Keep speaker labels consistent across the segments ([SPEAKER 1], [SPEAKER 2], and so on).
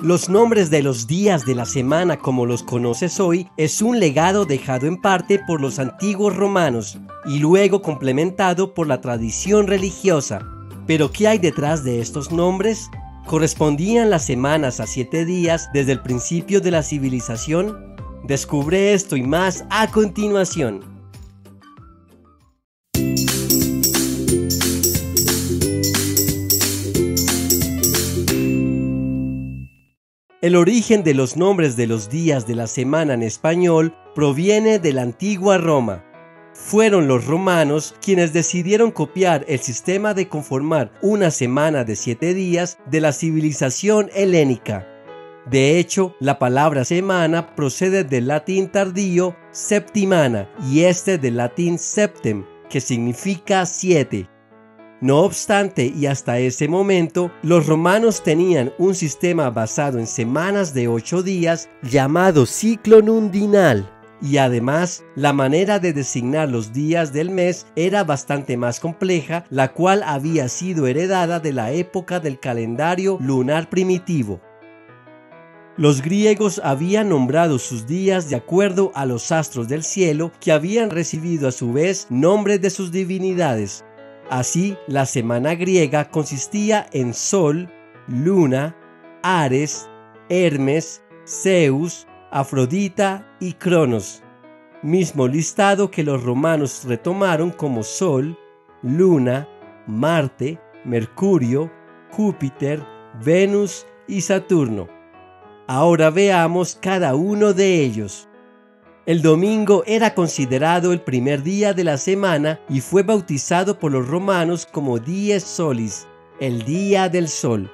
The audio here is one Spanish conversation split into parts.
[SPEAKER 1] Los nombres de los días de la semana como los conoces hoy es un legado dejado en parte por los antiguos romanos y luego complementado por la tradición religiosa. ¿Pero qué hay detrás de estos nombres? ¿Correspondían las semanas a 7 días desde el principio de la civilización? Descubre esto y más a continuación. El origen de los nombres de los días de la semana en español proviene de la antigua Roma. Fueron los romanos quienes decidieron copiar el sistema de conformar una semana de 7 días de la civilización helénica. De hecho, la palabra semana procede del latín tardío septimana y del latín septem, que significa 7. No obstante, y hasta ese momento, los romanos tenían un sistema basado en semanas de 8 días llamado ciclo nundinal, y además la manera de designar los días del mes era bastante más compleja, la cual había sido heredada de la época del calendario lunar primitivo. Los griegos habían nombrado sus días de acuerdo a los astros del cielo, que habían recibido a su vez nombres de sus divinidades. Así, la semana griega consistía en Sol, Luna, Ares, Hermes, Zeus, Afrodita y Cronos, mismo listado que los romanos retomaron como Sol, Luna, Marte, Mercurio, Júpiter, Venus y Saturno. Ahora veamos cada uno de ellos. El domingo era considerado el primer día de la semana y fue bautizado por los romanos como Dies Solis, el día del sol.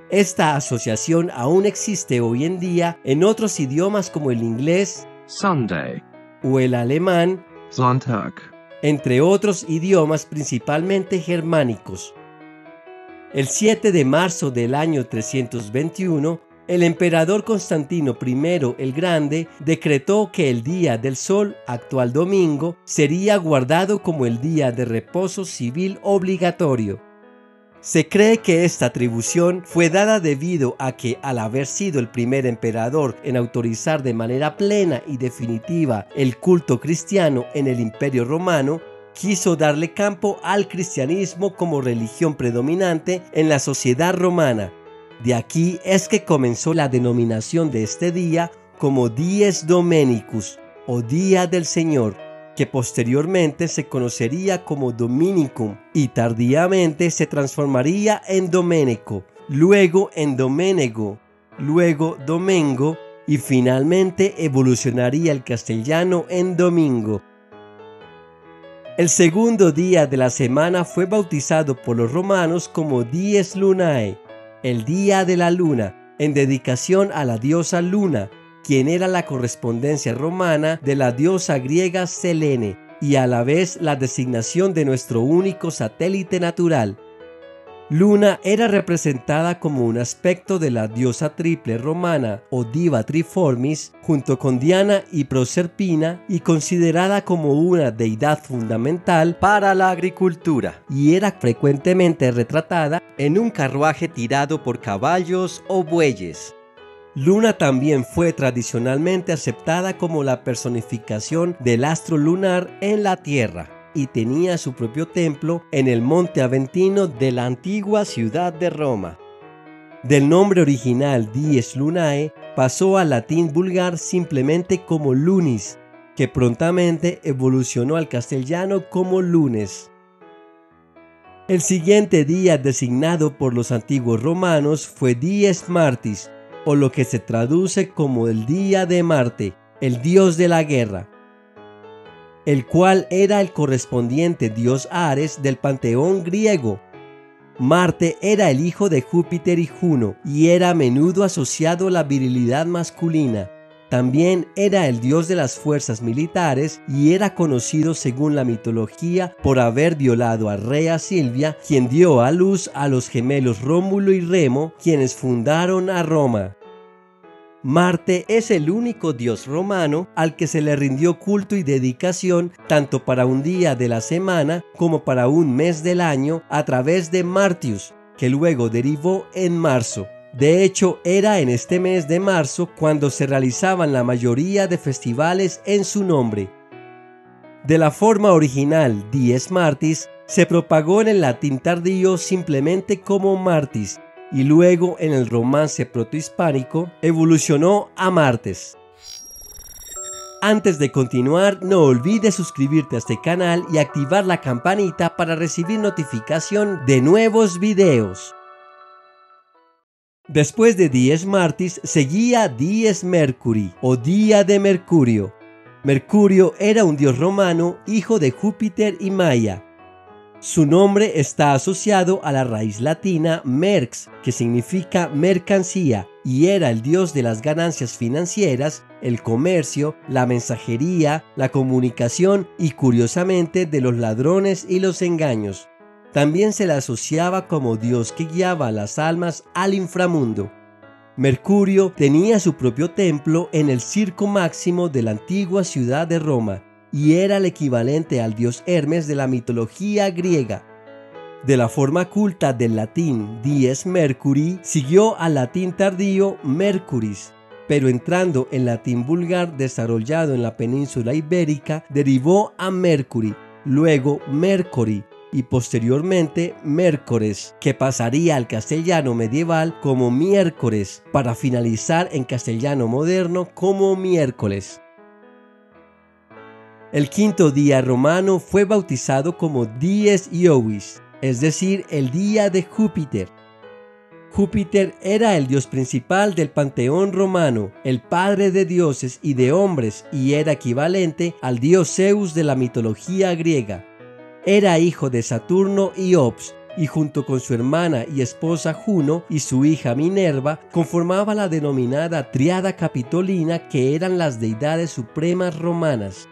[SPEAKER 1] Esta asociación aún existe hoy en día en otros idiomas como el inglés,
[SPEAKER 2] Sunday,
[SPEAKER 1] o el alemán,
[SPEAKER 2] Sonntag,
[SPEAKER 1] entre otros idiomas principalmente germánicos. El 7 de marzo del año 321, el emperador Constantino I el Grande decretó que el día del sol, actual domingo, sería guardado como el día de reposo civil obligatorio. Se cree que esta atribución fue dada debido a que, al haber sido el primer emperador en autorizar de manera plena y definitiva el culto cristiano en el Imperio Romano, quiso darle campo al cristianismo como religión predominante en la sociedad romana. De aquí es que comenzó la denominación de este día como Dies Domenicus, o Día del Señor, que posteriormente se conocería como Dominicum y tardíamente se transformaría en Domenico, luego en Domenego, luego Domengo y finalmente evolucionaría el castellano en Domingo. El segundo día de la semana fue bautizado por los romanos como Dies Lunae, el día de la luna, en dedicación a la diosa Luna, quien era la correspondencia romana de la diosa griega Selene, y a la vez la designación de nuestro único satélite natural. Luna era representada como un aspecto de la diosa triple romana o Diva Triformis, junto con Diana y Proserpina, y considerada como una deidad fundamental para la agricultura, y era frecuentemente retratada en un carruaje tirado por caballos o bueyes. Luna también fue tradicionalmente aceptada como la personificación del astro lunar en la Tierra, y tenía su propio templo en el Monte Aventino de la antigua ciudad de Roma. Del nombre original Dies Lunae pasó al latín vulgar simplemente como lunis, que prontamente evolucionó al castellano como lunes. El siguiente día designado por los antiguos romanos fue Dies Martis, o lo que se traduce como el día de Marte, el dios de la guerra, el cual era el correspondiente dios Ares del panteón griego. Marte era el hijo de Júpiter y Juno y era a menudo asociado a la virilidad masculina. También era el dios de las fuerzas militares y era conocido según la mitología por haber violado a Rea Silvia, quien dio a luz a los gemelos Rómulo y Remo, quienes fundaron a Roma. Marte es el único dios romano al que se le rindió culto y dedicación tanto para un día de la semana como para un mes del año a través de Martius, que luego derivó en marzo. De hecho, era en este mes de marzo cuando se realizaban la mayoría de festivales en su nombre. De la forma original Dies Martis, se propagó en el latín tardío simplemente como Martis y luego en el romance protohispánico evolucionó a martes. Antes de continuar, no olvides suscribirte a este canal y activar la campanita para recibir notificación de nuevos videos. Después de Dies Martis seguía Dies Mercuri o Día de Mercurio. Mercurio era un dios romano, hijo de Júpiter y Maia. Su nombre está asociado a la raíz latina merx, que significa mercancía, y era el dios de las ganancias financieras, el comercio, la mensajería, la comunicación y, curiosamente, de los ladrones y los engaños. También se le asociaba como dios que guiaba a las almas al inframundo. Mercurio tenía su propio templo en el Circo Máximo de la antigua ciudad de Roma, y era el equivalente al dios Hermes de la mitología griega. De la forma culta del latín Dies Mercuri siguió al latín tardío Mercuris, pero entrando en latín vulgar desarrollado en la península ibérica derivó a Mercury, luego Mercury y posteriormente Mércores, que pasaría al castellano medieval como miércoles para finalizar en castellano moderno como miércoles. El quinto día romano fue bautizado como Dies Iovis, es decir, el día de Júpiter. Júpiter era el dios principal del panteón romano, el padre de dioses y de hombres, y era equivalente al dios Zeus de la mitología griega. Era hijo de Saturno y Ops, y junto con su hermana y esposa Juno y su hija Minerva conformaba la denominada Tríada Capitolina, que eran las deidades supremas romanas.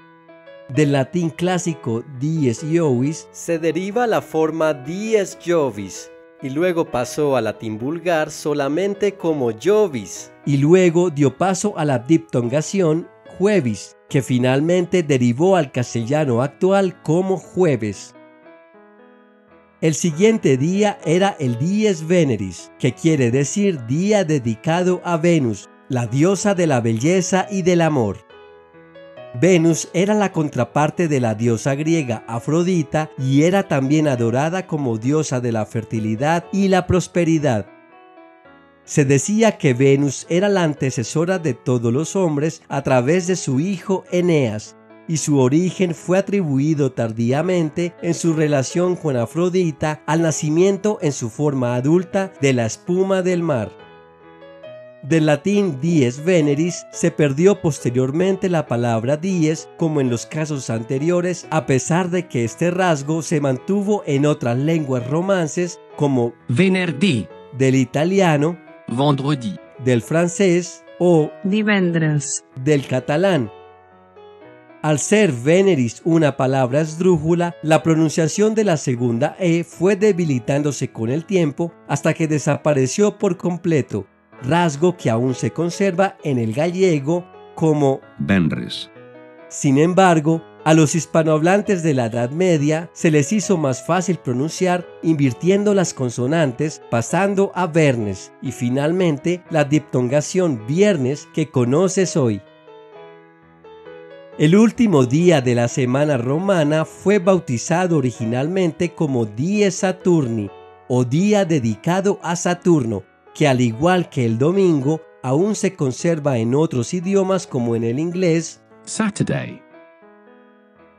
[SPEAKER 1] Del latín clásico Dies Iovis se deriva la forma Dies Jovis, y luego pasó al latín vulgar solamente como Jovis, y luego dio paso a la diptongación Juevis, que finalmente derivó al castellano actual como jueves. El siguiente día era el Dies Veneris, que quiere decir día dedicado a Venus, la diosa de la belleza y del amor. Venus era la contraparte de la diosa griega Afrodita y era también adorada como diosa de la fertilidad y la prosperidad. Se decía que Venus era la antecesora de todos los hombres a través de su hijo Eneas, y su origen fue atribuido tardíamente en su relación con Afrodita al nacimiento en su forma adulta de la espuma del mar. Del latín Dies Veneris se perdió posteriormente la palabra dies, como en los casos anteriores, a pesar de que este rasgo se mantuvo en otras lenguas romances como
[SPEAKER 2] venerdì,
[SPEAKER 1] del italiano,
[SPEAKER 2] vendredi,
[SPEAKER 1] del francés o
[SPEAKER 3] divendres,
[SPEAKER 1] del catalán. Al ser Veneris una palabra esdrújula, la pronunciación de la segunda E fue debilitándose con el tiempo hasta que desapareció por completo, rasgo que aún se conserva en el gallego como
[SPEAKER 2] Benres.
[SPEAKER 1] Sin embargo, a los hispanohablantes de la Edad Media se les hizo más fácil pronunciar invirtiendo las consonantes, pasando a vernes y finalmente la diptongación viernes que conoces hoy. El último día de la semana romana fue bautizado originalmente como Dies Saturni o día dedicado a Saturno, que al igual que el domingo, aún se conserva en otros idiomas como en el inglés
[SPEAKER 2] Saturday.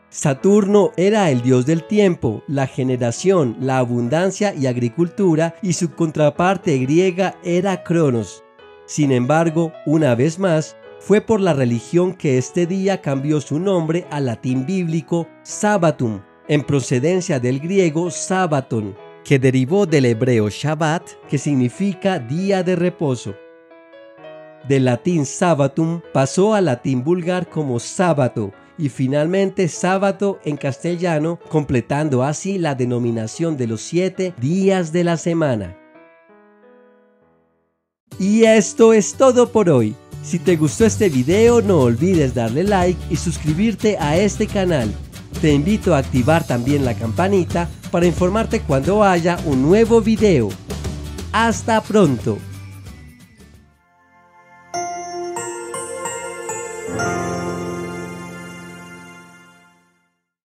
[SPEAKER 1] Saturno era el dios del tiempo, la generación, la abundancia y agricultura, y su contraparte griega era Cronos. Sin embargo, una vez más, fue por la religión que este día cambió su nombre al latín bíblico Sabbatum, en procedencia del griego Sabbaton, que derivó del hebreo Shabbat, que significa día de reposo. Del latín Sabbatum pasó al latín vulgar como sábato y finalmente sábato en castellano, completando así la denominación de los 7 días de la semana. Y esto es todo por hoy. Si te gustó este video, no olvides darle like y suscribirte a este canal. Te invito a activar también la campanita para informarte cuando haya un nuevo video. ¡Hasta pronto!